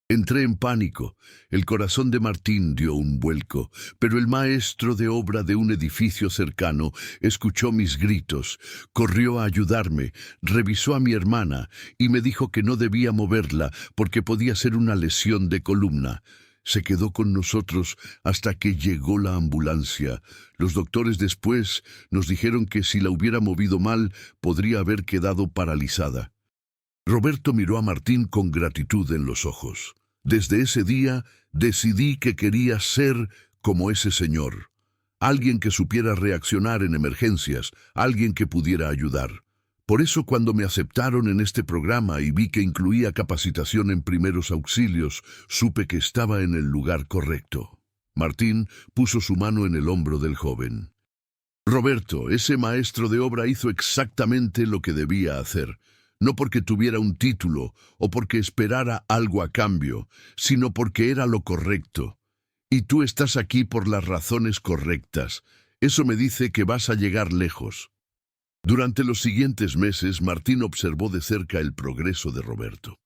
Entré en pánico. El corazón de Martín dio un vuelco, pero el maestro de obra de un edificio cercano escuchó mis gritos, corrió a ayudarme, revisó a mi hermana y me dijo que no debía moverla porque podía ser una lesión de columna. Se quedó con nosotros hasta que llegó la ambulancia. Los doctores después nos dijeron que si la hubiera movido mal, podría haber quedado paralizada. Roberto miró a Martín con gratitud en los ojos. Desde ese día decidí que quería ser como ese señor. Alguien que supiera reaccionar en emergencias, alguien que pudiera ayudar. Por eso cuando me aceptaron en este programa y vi que incluía capacitación en primeros auxilios, supe que estaba en el lugar correcto. Martín puso su mano en el hombro del joven. Roberto, ese maestro de obra hizo exactamente lo que debía hacer. No porque tuviera un título o porque esperara algo a cambio, sino porque era lo correcto. Y tú estás aquí por las razones correctas. Eso me dice que vas a llegar lejos. Durante los siguientes meses, Martín observó de cerca el progreso de Roberto.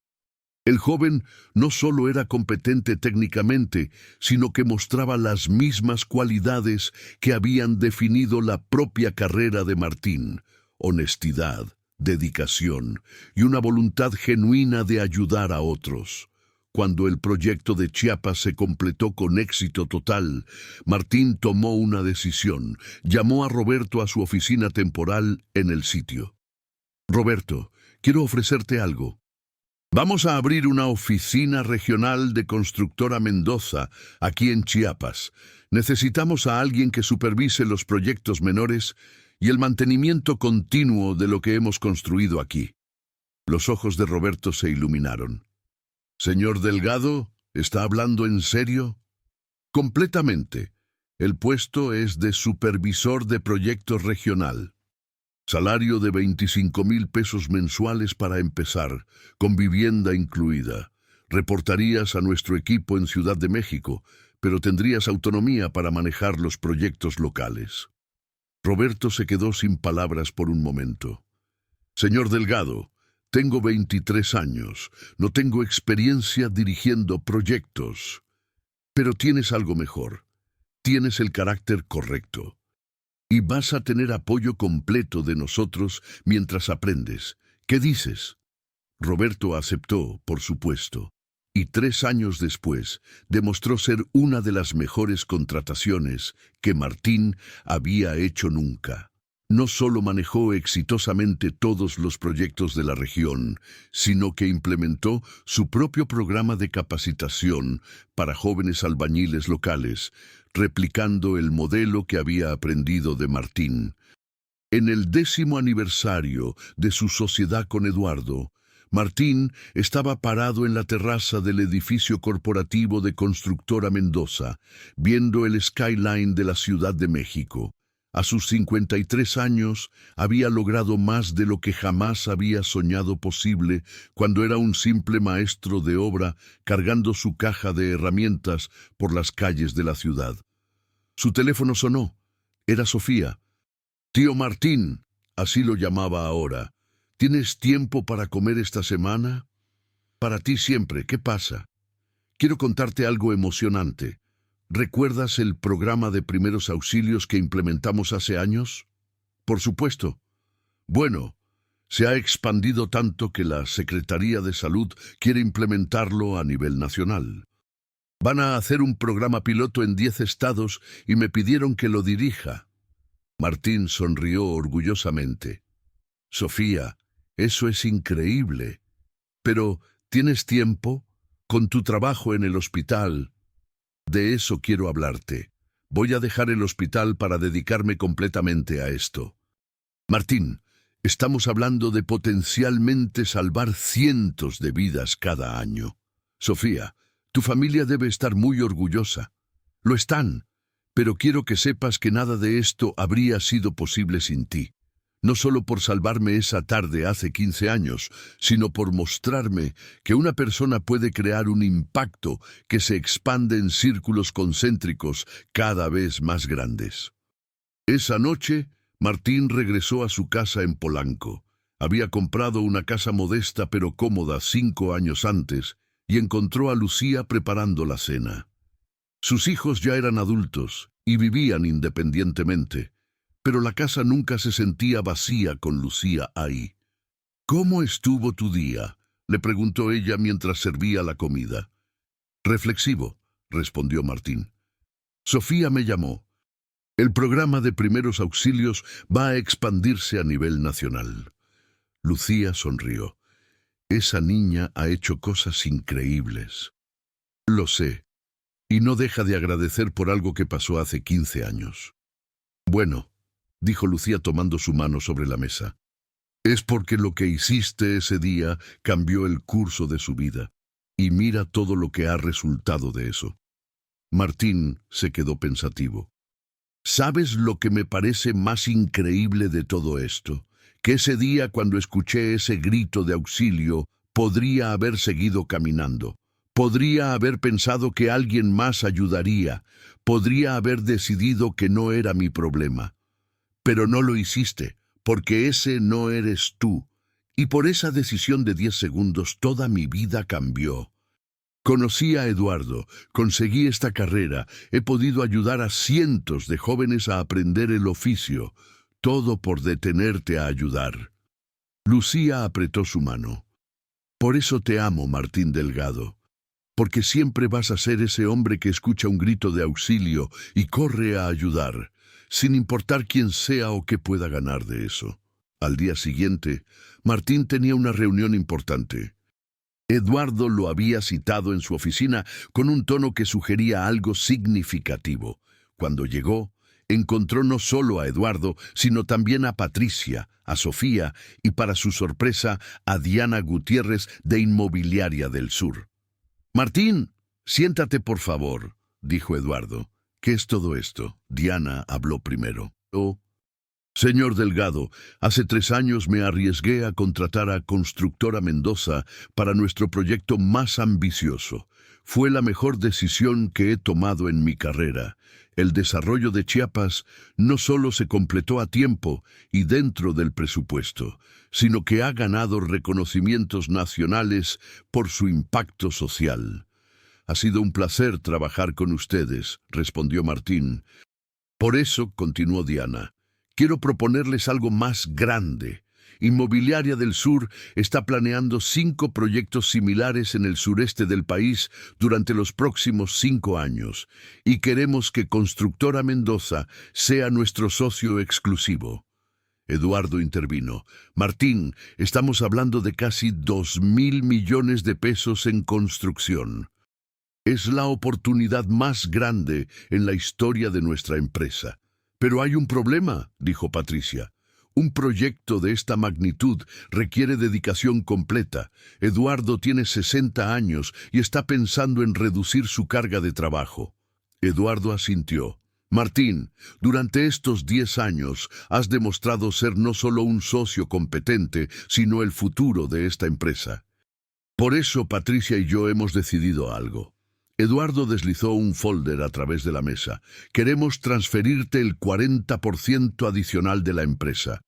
El joven no solo era competente técnicamente, sino que mostraba las mismas cualidades que habían definido la propia carrera de Martín: honestidad, dedicación y una voluntad genuina de ayudar a otros. Cuando el proyecto de Chiapas se completó con éxito total, Martín tomó una decisión. Llamó a Roberto a su oficina temporal en el sitio. Roberto, quiero ofrecerte algo. Vamos a abrir una oficina regional de Constructora Mendoza, aquí en Chiapas. Necesitamos a alguien que supervise los proyectos menores y el mantenimiento continuo de lo que hemos construido aquí. Los ojos de Roberto se iluminaron. Señor Delgado, ¿está hablando en serio? Completamente. El puesto es de supervisor de proyectos regional. Salario de 25,000 pesos mensuales para empezar, con vivienda incluida. Reportarías a nuestro equipo en Ciudad de México, pero tendrías autonomía para manejar los proyectos locales. Roberto se quedó sin palabras por un momento. Señor Delgado, tengo 23 años, no tengo experiencia dirigiendo proyectos. Pero tienes algo mejor. Tienes el carácter correcto. Y vas a tener apoyo completo de nosotros mientras aprendes. ¿Qué dices? Roberto aceptó, por supuesto, y 3 años después demostró ser una de las mejores contrataciones que Martín había hecho nunca. No solo manejó exitosamente todos los proyectos de la región, sino que implementó su propio programa de capacitación para jóvenes albañiles locales, replicando el modelo que había aprendido de Martín. En el 10º aniversario de su sociedad con Eduardo, Martín estaba parado en la terraza del edificio corporativo de Constructora Mendoza, viendo el skyline de la Ciudad de México. A sus 53 años había logrado más de lo que jamás había soñado posible cuando era un simple maestro de obra cargando su caja de herramientas por las calles de la ciudad. Su teléfono sonó. Era Sofía. «Tío Martín», así lo llamaba ahora, «¿tienes tiempo para comer esta semana?» «Para ti siempre, ¿qué pasa?» quiero contarte algo emocionante. ¿Recuerdas el programa de primeros auxilios que implementamos hace años? Por supuesto. Bueno, se ha expandido tanto que la Secretaría de Salud quiere implementarlo a nivel nacional. Van a hacer un programa piloto en 10 estados y me pidieron que lo dirija. Martín sonrió orgullosamente. Sofía, eso es increíble. Pero, ¿tienes tiempo? Con tu trabajo en el hospital. De eso quiero hablarte. Voy a dejar el hospital para dedicarme completamente a esto. Martín, estamos hablando de potencialmente salvar cientos de vidas cada año. Sofía, tu familia debe estar muy orgullosa. Lo están, pero quiero que sepas que nada de esto habría sido posible sin ti. No solo por salvarme esa tarde hace 15 años, sino por mostrarme que una persona puede crear un impacto que se expande en círculos concéntricos cada vez más grandes. Esa noche, Martín regresó a su casa en Polanco. Había comprado una casa modesta pero cómoda 5 años antes y encontró a Lucía preparando la cena. Sus hijos ya eran adultos y vivían independientemente, pero la casa nunca se sentía vacía con Lucía ahí. «¿Cómo estuvo tu día?», le preguntó ella mientras servía la comida. «Reflexivo», respondió Martín. «Sofía me llamó. El programa de primeros auxilios va a expandirse a nivel nacional». Lucía sonrió. «Esa niña ha hecho cosas increíbles». «Lo sé, y no deja de agradecer por algo que pasó hace 15 años». «Bueno», dijo Lucía tomando su mano sobre la mesa, «es porque lo que hiciste ese día cambió el curso de su vida, y mira todo lo que ha resultado de eso». Martín se quedó pensativo. «¿Sabes lo que me parece más increíble de todo esto? Que ese día, cuando escuché ese grito de auxilio, podría haber seguido caminando. Podría haber pensado que alguien más ayudaría. Podría haber decidido que no era mi problema. Pero no lo hiciste, porque ese no eres tú. Y por esa decisión de 10 segundos toda mi vida cambió. Conocí a Eduardo, conseguí esta carrera, he podido ayudar a cientos de jóvenes a aprender el oficio, todo por detenerte a ayudar». Lucía apretó su mano. «Por eso te amo, Martín Delgado, porque siempre vas a ser ese hombre que escucha un grito de auxilio y corre a ayudar, sin importar quién sea o qué pueda ganar de eso». Al día siguiente, Martín tenía una reunión importante. Eduardo lo había citado en su oficina con un tono que sugería algo significativo. Cuando llegó, encontró no solo a Eduardo, sino también a Patricia, a Sofía y, para su sorpresa, a Diana Gutiérrez de Inmobiliaria del Sur. «Martín, siéntate por favor», dijo Eduardo. «¿Qué es todo esto?». Diana habló primero. «Oh, señor Delgado, hace 3 años me arriesgué a contratar a Constructora Mendoza para nuestro proyecto más ambicioso. Fue la mejor decisión que he tomado en mi carrera. El desarrollo de Chiapas no solo se completó a tiempo y dentro del presupuesto, sino que ha ganado reconocimientos nacionales por su impacto social». «Ha sido un placer trabajar con ustedes», respondió Martín. «Por eso», continuó Diana, «quiero proponerles algo más grande. Inmobiliaria del Sur está planeando 5 proyectos similares en el sureste del país durante los próximos 5 años, y queremos que Constructora Mendoza sea nuestro socio exclusivo». Eduardo intervino. «Martín, estamos hablando de casi 2.000 millones de pesos en construcción. Es la oportunidad más grande en la historia de nuestra empresa». «Pero hay un problema», dijo Patricia. «Un proyecto de esta magnitud requiere dedicación completa. Eduardo tiene 60 años y está pensando en reducir su carga de trabajo». Eduardo asintió. «Martín, durante estos 10 años has demostrado ser no solo un socio competente, sino el futuro de esta empresa. Por eso Patricia y yo hemos decidido algo». Eduardo deslizó un folder a través de la mesa. «Queremos transferirte el 40% adicional de la empresa.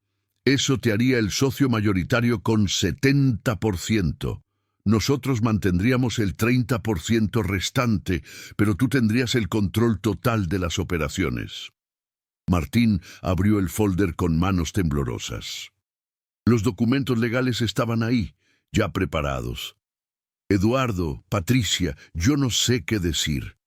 Eso te haría el socio mayoritario con 70%. Nosotros mantendríamos el 30% restante, pero tú tendrías el control total de las operaciones. Martín abrió el folder con manos temblorosas. Los documentos legales estaban ahí, ya preparados. Eduardo, Patricia, yo no sé qué decir.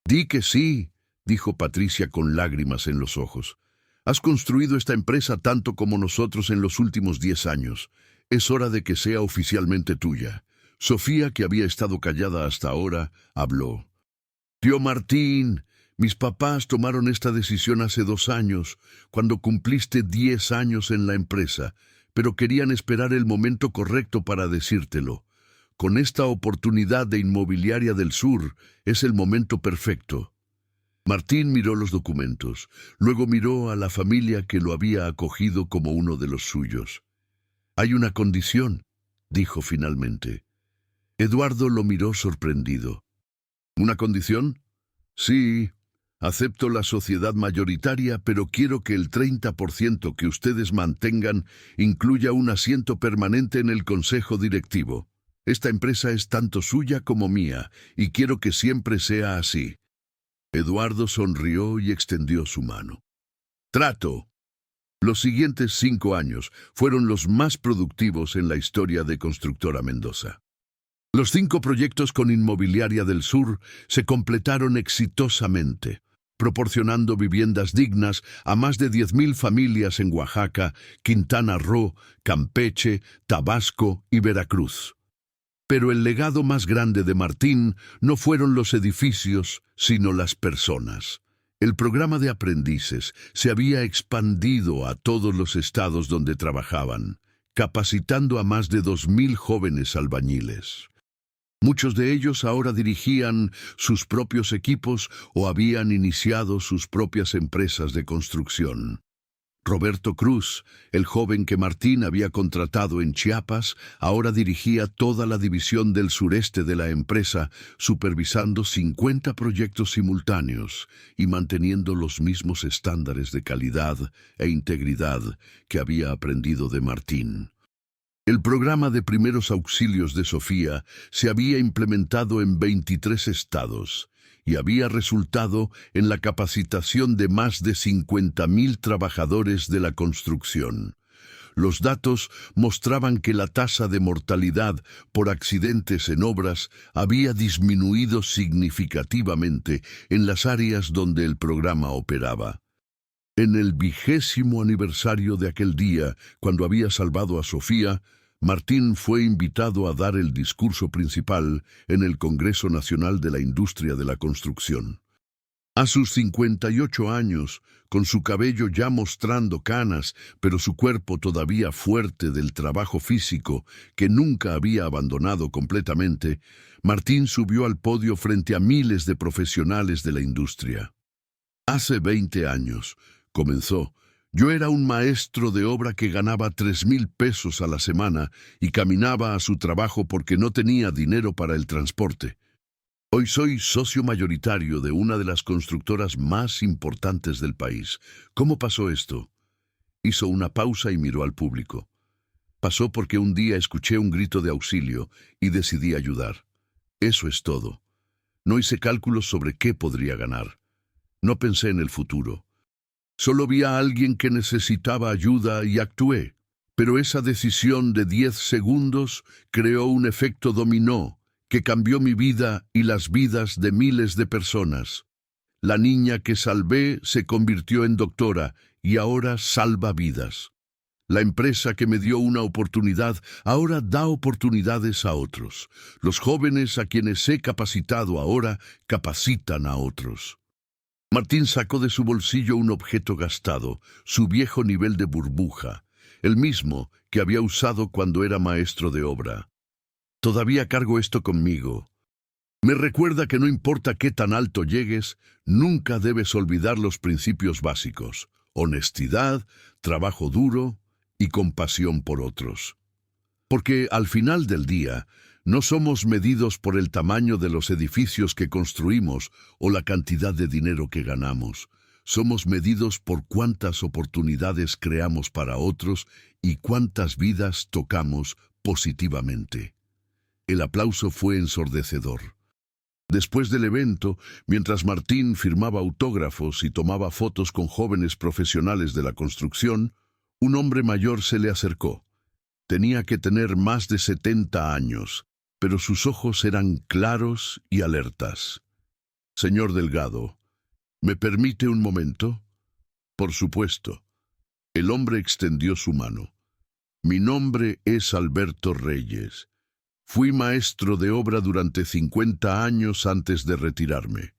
Di que sí, dijo Patricia con lágrimas en los ojos. Has construido esta empresa tanto como nosotros en los últimos 10 años. Es hora de que sea oficialmente tuya. Sofía, que había estado callada hasta ahora, habló. Tío Martín, mis papás tomaron esta decisión hace 2 años, cuando cumpliste 10 años en la empresa, pero querían esperar el momento correcto para decírtelo. Con esta oportunidad de Inmobiliaria del Sur, es el momento perfecto. Martín miró los documentos, luego miró a la familia que lo había acogido como uno de los suyos. Hay una condición, dijo finalmente. Eduardo lo miró sorprendido. ¿Una condición? Sí, acepto la sociedad mayoritaria, pero quiero que el 30% que ustedes mantengan incluya un asiento permanente en el consejo directivo. Esta empresa es tanto suya como mía, y quiero que siempre sea así. Eduardo sonrió y extendió su mano. Trato. Los siguientes 5 años fueron los más productivos en la historia de Constructora Mendoza. Los 5 proyectos con Inmobiliaria del Sur se completaron exitosamente, proporcionando viviendas dignas a más de 10.000 familias en Oaxaca, Quintana Roo, Campeche, Tabasco y Veracruz. Pero el legado más grande de Martín no fueron los edificios, sino las personas. El programa de aprendices se había expandido a todos los estados donde trabajaban, capacitando a más de 2.000 jóvenes albañiles. Muchos de ellos ahora dirigían sus propios equipos o habían iniciado sus propias empresas de construcción. Roberto Cruz, el joven que Martín había contratado en Chiapas, ahora dirigía toda la división del sureste de la empresa, supervisando 50 proyectos simultáneos y manteniendo los mismos estándares de calidad e integridad que había aprendido de Martín. El programa de primeros auxilios de Sofía se había implementado en 23 estados y había resultado en la capacitación de más de 50.000 trabajadores de la construcción. Los datos mostraban que la tasa de mortalidad por accidentes en obras había disminuido significativamente en las áreas donde el programa operaba. En el 20º aniversario de aquel día, cuando había salvado a Sofía, Martín fue invitado a dar el discurso principal en el Congreso Nacional de la Industria de la Construcción. A sus 58 años, con su cabello ya mostrando canas, pero su cuerpo todavía fuerte del trabajo físico que nunca había abandonado completamente, Martín subió al podio frente a miles de profesionales de la industria. Hace 20 años, comenzó, yo era un maestro de obra que ganaba 3,000 pesos a la semana y caminaba a su trabajo porque no tenía dinero para el transporte. Hoy soy socio mayoritario de una de las constructoras más importantes del país. ¿Cómo pasó esto? Hizo una pausa y miró al público. Pasó porque un día escuché un grito de auxilio y decidí ayudar. Eso es todo. No hice cálculos sobre qué podría ganar. No pensé en el futuro. Solo vi a alguien que necesitaba ayuda y actué. Pero esa decisión de 10 segundos creó un efecto dominó que cambió mi vida y las vidas de miles de personas. La niña que salvé se convirtió en doctora y ahora salva vidas. La empresa que me dio una oportunidad ahora da oportunidades a otros. Los jóvenes a quienes he capacitado ahora capacitan a otros. Martín sacó de su bolsillo un objeto gastado, su viejo nivel de burbuja, el mismo que había usado cuando era maestro de obra. Todavía cargo esto conmigo. Me recuerda que no importa qué tan alto llegues, nunca debes olvidar los principios básicos: honestidad, trabajo duro y compasión por otros. Porque al final del día, no somos medidos por el tamaño de los edificios que construimos o la cantidad de dinero que ganamos. Somos medidos por cuántas oportunidades creamos para otros y cuántas vidas tocamos positivamente. El aplauso fue ensordecedor. Después del evento, mientras Martín firmaba autógrafos y tomaba fotos con jóvenes profesionales de la construcción, un hombre mayor se le acercó. Tenía que tener más de 70 años, pero sus ojos eran claros y alertas. «Señor Delgado, ¿me permite un momento?» «Por supuesto». El hombre extendió su mano. «Mi nombre es Alberto Reyes. Fui maestro de obra durante 50 años antes de retirarme.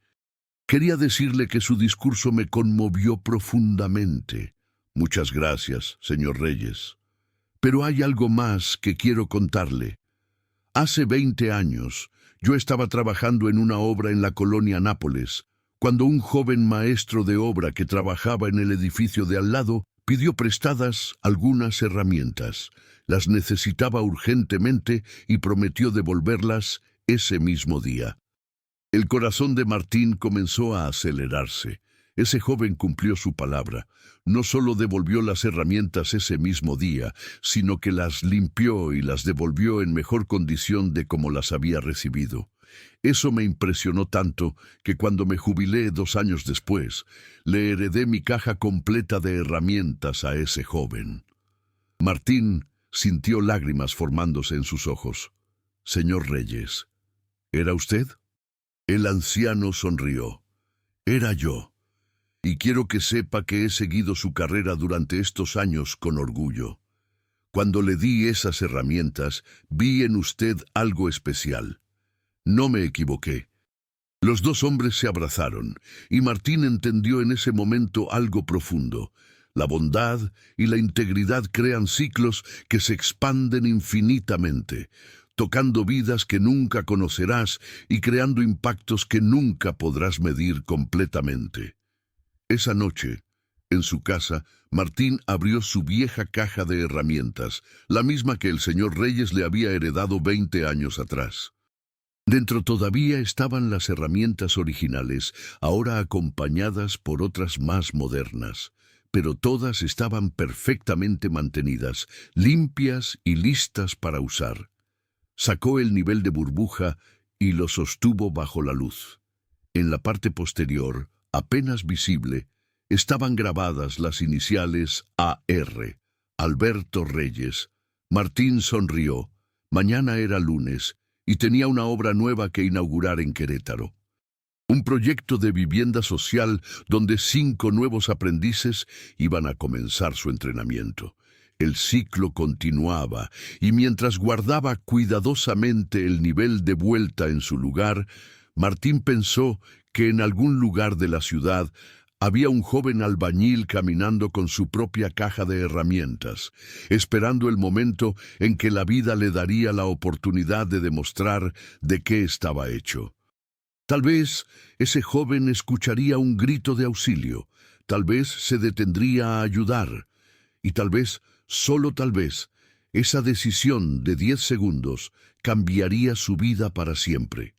Quería decirle que su discurso me conmovió profundamente». «Muchas gracias, señor Reyes. Pero hay algo más que quiero contarle. Hace 20 años, yo estaba trabajando en una obra en la colonia Nápoles, cuando un joven maestro de obra que trabajaba en el edificio de al lado pidió prestadas algunas herramientas. Las necesitaba urgentemente y prometió devolverlas ese mismo día. El corazón de Martín comenzó a acelerarse. Ese joven cumplió su palabra. No solo devolvió las herramientas ese mismo día, sino que las limpió y las devolvió en mejor condición de como las había recibido. Eso me impresionó tanto que cuando me jubilé 2 años después, le heredé mi caja completa de herramientas a ese joven. Martín sintió lágrimas formándose en sus ojos. «Señor Reyes, ¿era usted?» El anciano sonrió. «Era yo. Y quiero que sepa que he seguido su carrera durante estos años con orgullo. Cuando le di esas herramientas, vi en usted algo especial. No me equivoqué». Los dos hombres se abrazaron, y Martín entendió en ese momento algo profundo. La bondad y la integridad crean ciclos que se expanden infinitamente, tocando vidas que nunca conocerás y creando impactos que nunca podrás medir completamente. Esa noche, en su casa, Martín abrió su vieja caja de herramientas, la misma que el señor Reyes le había heredado 20 años atrás. Dentro todavía estaban las herramientas originales, ahora acompañadas por otras más modernas, pero todas estaban perfectamente mantenidas, limpias y listas para usar. Sacó el nivel de burbuja y lo sostuvo bajo la luz. En la parte posterior, apenas visible, estaban grabadas las iniciales AR, Alberto Reyes. Martín sonrió. Mañana era lunes y tenía una obra nueva que inaugurar en Querétaro. Un proyecto de vivienda social donde 5 nuevos aprendices iban a comenzar su entrenamiento. El ciclo continuaba, y mientras guardaba cuidadosamente el nivel de vuelta en su lugar, Martín pensó que en algún lugar de la ciudad había un joven albañil caminando con su propia caja de herramientas, esperando el momento en que la vida le daría la oportunidad de demostrar de qué estaba hecho. Tal vez ese joven escucharía un grito de auxilio, tal vez se detendría a ayudar, y tal vez, solo tal vez, esa decisión de 10 segundos cambiaría su vida para siempre.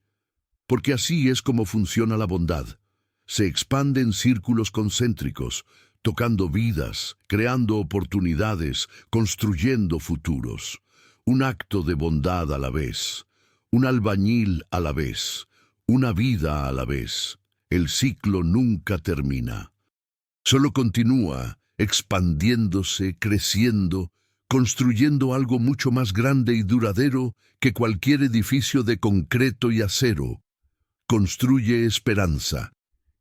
Porque así es como funciona la bondad. Se expande en círculos concéntricos, tocando vidas, creando oportunidades, construyendo futuros. Un acto de bondad a la vez, un albañil a la vez, una vida a la vez. El ciclo nunca termina. Solo continúa, expandiéndose, creciendo, construyendo algo mucho más grande y duradero que cualquier edificio de concreto y acero. Construye esperanza.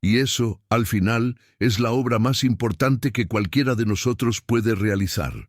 Y eso, al final, es la obra más importante que cualquiera de nosotros puede realizar.